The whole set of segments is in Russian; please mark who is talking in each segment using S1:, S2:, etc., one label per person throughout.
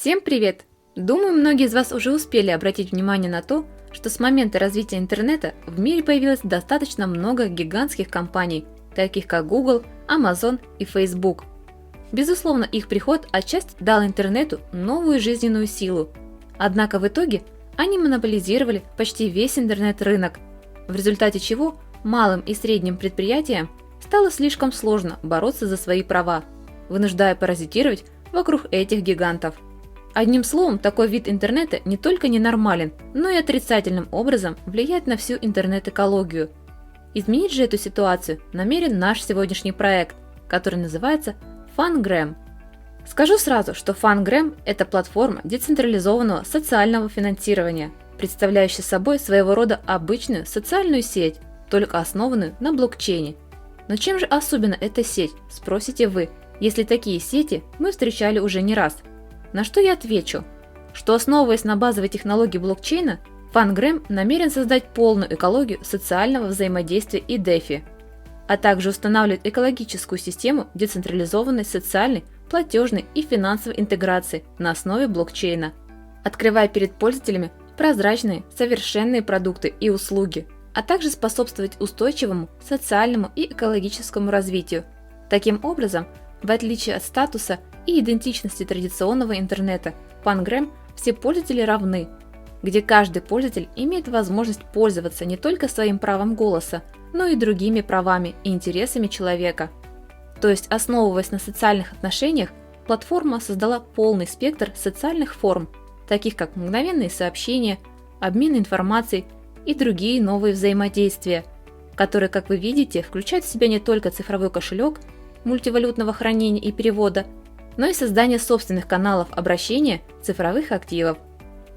S1: Всем привет! Думаю, многие из вас уже успели обратить внимание на то, что с момента развития интернета в мире появилось достаточно много гигантских компаний, таких как Google, Amazon и Facebook. Безусловно, их приход отчасти дал интернету новую жизненную силу. Однако в итоге они монополизировали почти весь интернет-рынок, в результате чего малым и средним предприятиям стало слишком сложно бороться за свои права, вынуждая паразитировать вокруг этих гигантов. Одним словом, такой вид интернета не только ненормален, но и отрицательным образом влияет на всю интернет-экологию. Изменить же эту ситуацию намерен наш сегодняшний проект, который называется FunGram. Скажу сразу, что FunGram – это платформа децентрализованного социального финансирования, представляющая собой своего рода обычную социальную сеть, только основанную на блокчейне. Но чем же особенно эта сеть, спросите вы, если такие сети мы встречали уже не раз? На что я отвечу, что, основываясь на базовой технологии блокчейна, FunGram намерен создать полную экологию социального взаимодействия и DeFi, а также устанавливает экологическую систему децентрализованной социальной, платежной и финансовой интеграции на основе блокчейна, открывая перед пользователями прозрачные, совершенные продукты и услуги, а также способствовать устойчивому социальному и экологическому развитию. Таким образом, в отличие от статуса и идентичности традиционного интернета, в FunGram все пользователи равны, где каждый пользователь имеет возможность пользоваться не только своим правом голоса, но и другими правами и интересами человека. То есть, основываясь на социальных отношениях, платформа создала полный спектр социальных форм, таких как мгновенные сообщения, обмен информацией и другие новые взаимодействия, которые, как вы видите, включают в себя не только цифровой кошелек, мультивалютного хранения и перевода, но и создание собственных каналов обращения цифровых активов,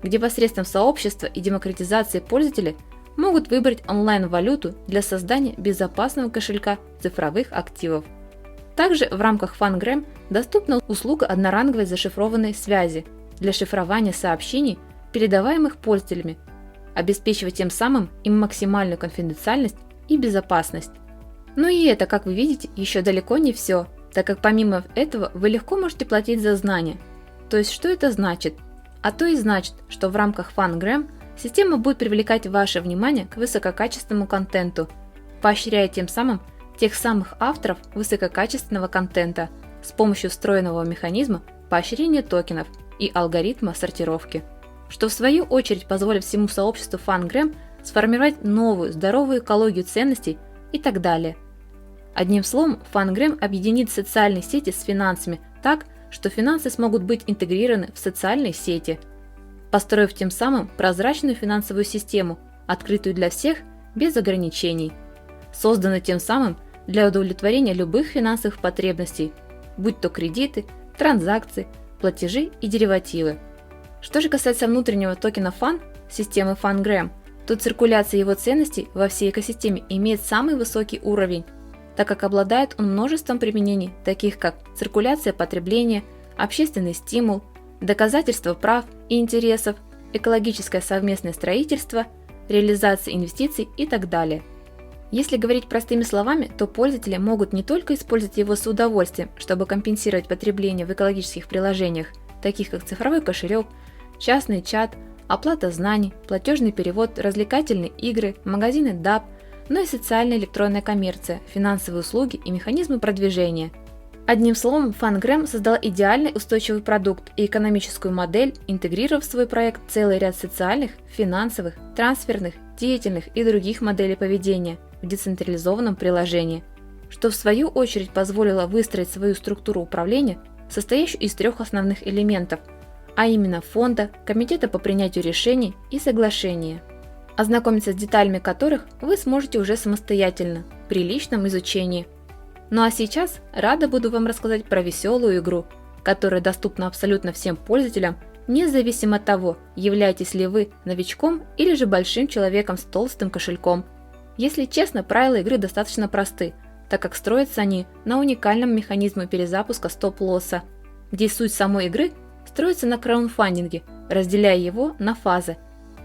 S1: где посредством сообщества и демократизации пользователи могут выбрать онлайн-валюту для создания безопасного кошелька цифровых активов. Также в рамках FunGram доступна услуга одноранговой зашифрованной связи для шифрования сообщений, передаваемых пользователями, обеспечивая тем самым им максимальную конфиденциальность и безопасность. Но и это, как вы видите, еще далеко не все, так как помимо этого вы легко можете платить за знания. То есть что это значит? А то и значит, что в рамках FunGram система будет привлекать ваше внимание к высококачественному контенту, поощряя тем самым тех самых авторов высококачественного контента с помощью встроенного механизма поощрения токенов и алгоритма сортировки, что в свою очередь позволит всему сообществу FunGram сформировать новую здоровую экологию ценностей и так далее. Одним словом, FunGram объединит социальные сети с финансами так, что финансы смогут быть интегрированы в социальные сети, построив тем самым прозрачную финансовую систему, открытую для всех, без ограничений, созданную тем самым для удовлетворения любых финансовых потребностей, будь то кредиты, транзакции, платежи и деривативы. Что же касается внутреннего токена Fun, системы FunGram, то циркуляция его ценностей во всей экосистеме имеет самый высокий уровень, так как обладает он множеством применений, таких как циркуляция потребления, общественный стимул, доказательство прав и интересов, экологическое совместное строительство, реализация инвестиций и так далее. Если говорить простыми словами, то пользователи могут не только использовать его с удовольствием, чтобы компенсировать потребление в экологических приложениях, таких как цифровой кошелек, частный чат, оплата знаний, платежный перевод, развлекательные игры, магазины DApp, но и социальная электронная коммерция, финансовые услуги и механизмы продвижения. Одним словом, FunGram создал идеальный устойчивый продукт и экономическую модель, интегрировав в свой проект целый ряд социальных, финансовых, трансферных, деятельных и других моделей поведения в децентрализованном приложении, что в свою очередь позволило выстроить свою структуру управления, состоящую из трех основных элементов, а именно фонда, комитета по принятию решений и соглашения, ознакомиться с деталями которых вы сможете уже самостоятельно, при личном изучении. Ну а сейчас рада буду вам рассказать про веселую игру, которая доступна абсолютно всем пользователям, независимо от того, являетесь ли вы новичком или же большим человеком с толстым кошельком. Если честно, правила игры достаточно просты, так как строятся они на уникальном механизме перезапуска стоп-лосса, где суть самой игры строится на краундфандинге, разделяя его на фазы,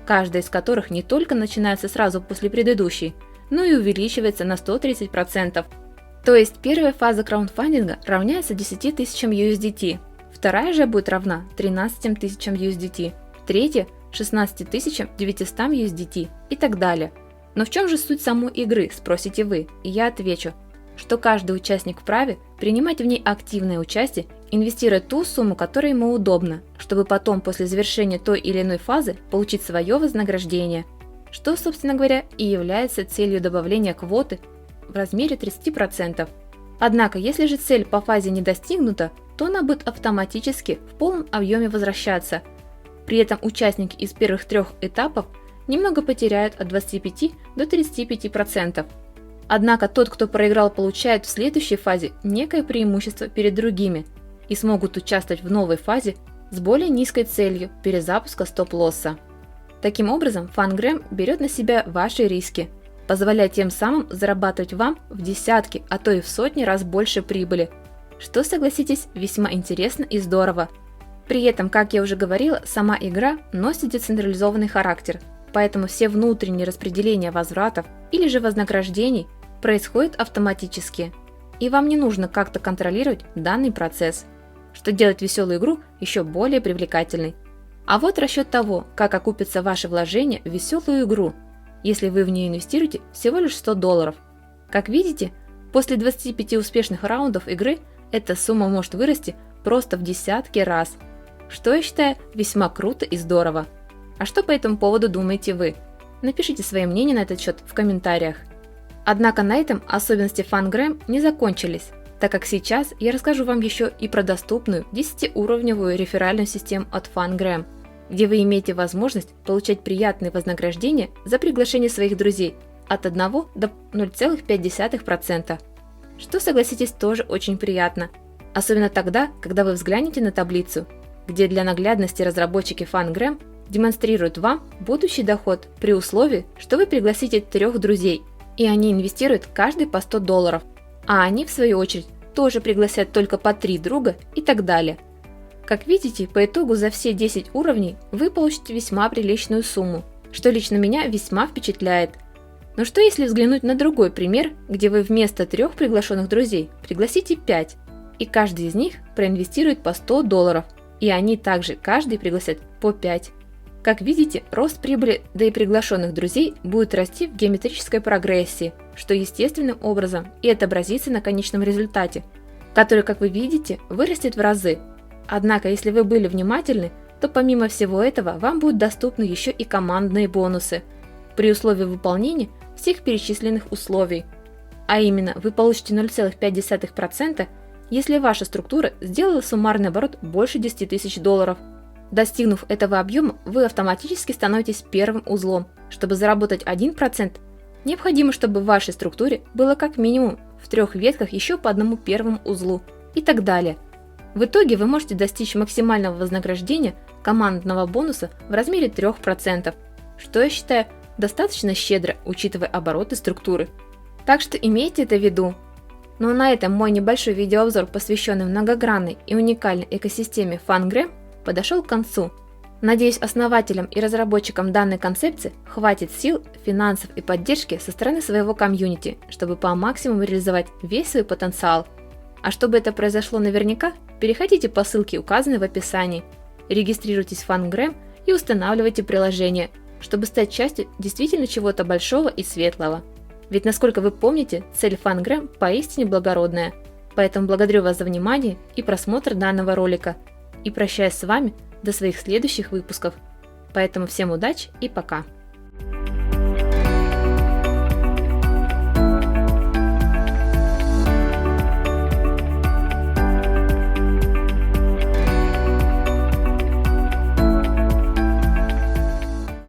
S1: каждая из которых не только начинается сразу после предыдущей, но и увеличивается на 130%. То есть первая фаза краундфандинга равняется 10 тысячам USDT, вторая же будет равна 13 тысячам USDT, третья 16 900 USDT и так далее. Но в чем же суть самой игры, спросите вы, и я отвечу, что каждый участник вправе принимать в ней активное участие, инвестируя ту сумму, которая ему удобна, чтобы потом после завершения той или иной фазы получить свое вознаграждение, что, собственно говоря, и является целью добавления квоты в размере 30%. Однако, если же цель по фазе не достигнута, то она будет автоматически в полном объеме возвращаться. При этом участники из первых 3 этапов немного потеряют от 25 до 35%. Однако тот, кто проиграл, получает в следующей фазе некое преимущество перед другими и смогут участвовать в новой фазе с более низкой целью перезапуска стоп-лосса. Таким образом, Fangram берет на себя ваши риски, позволяя тем самым зарабатывать вам в десятки, а то и в сотни раз больше прибыли, что, согласитесь, весьма интересно и здорово. При этом, как я уже говорила, сама игра носит децентрализованный характер, поэтому все внутренние распределения возвратов или же вознаграждений происходят автоматически, и вам не нужно как-то контролировать данный процесс, что делает веселую игру еще более привлекательной. А вот расчет того, как окупятся ваши вложения в веселую игру, если вы в нее инвестируете всего лишь $100. Как видите, после 25 успешных раундов игры эта сумма может вырасти просто в десятки раз, что я считаю весьма круто и здорово. А что по этому поводу думаете вы? Напишите свое мнение на этот счет в комментариях. Однако на этом особенности Fangram не закончились, так как сейчас я расскажу вам еще и про доступную 10-уровневую реферальную систему от Fangram, где вы имеете возможность получать приятные вознаграждения за приглашение своих друзей от 1 до 0,5%, что, согласитесь, тоже очень приятно, особенно тогда, когда вы взглянете на таблицу, где для наглядности разработчики Fangram демонстрируют вам будущий доход при условии, что вы пригласите 3 друзей, и они инвестируют каждый по $100, а они, в свою очередь, тоже пригласят только по 3 друга и так далее. Как видите, по итогу за все 10 уровней вы получите весьма приличную сумму, что лично меня весьма впечатляет. Но что если взглянуть на другой пример, где вы вместо 3 приглашенных друзей пригласите 5, и каждый из них проинвестирует по $100, и они также каждый пригласят по 5. Как видите, рост прибыли, да и приглашенных друзей будет расти в геометрической прогрессии, что естественным образом и отобразится на конечном результате, который, как вы видите, вырастет в разы. Однако, если вы были внимательны, то помимо всего этого вам будут доступны еще и командные бонусы, при условии выполнения всех перечисленных условий. А именно, вы получите 0,5%, если ваша структура сделала суммарный оборот больше $10 000. Достигнув этого объема, вы автоматически становитесь первым узлом. Чтобы заработать 1%, необходимо, чтобы в вашей структуре было как минимум в 3 ветках еще по одному первому узлу и так далее. В итоге вы можете достичь максимального вознаграждения командного бонуса в размере 3%, что я считаю достаточно щедро, учитывая обороты структуры. Так что имейте это в виду. Ну а на этом мой небольшой видеообзор, посвященный многогранной и уникальной экосистеме Fangram, подошел к концу. Надеюсь, основателям и разработчикам данной концепции хватит сил, финансов и поддержки со стороны своего комьюнити, чтобы по максимуму реализовать весь свой потенциал. А чтобы это произошло наверняка, переходите по ссылке, указанной в описании, регистрируйтесь в Fangram и устанавливайте приложение, чтобы стать частью действительно чего-то большого и светлого. Ведь, насколько вы помните, цель Fangram поистине благородная. Поэтому благодарю вас за внимание и просмотр данного ролика. И прощаюсь с вами до своих следующих выпусков. Поэтому всем удачи и пока!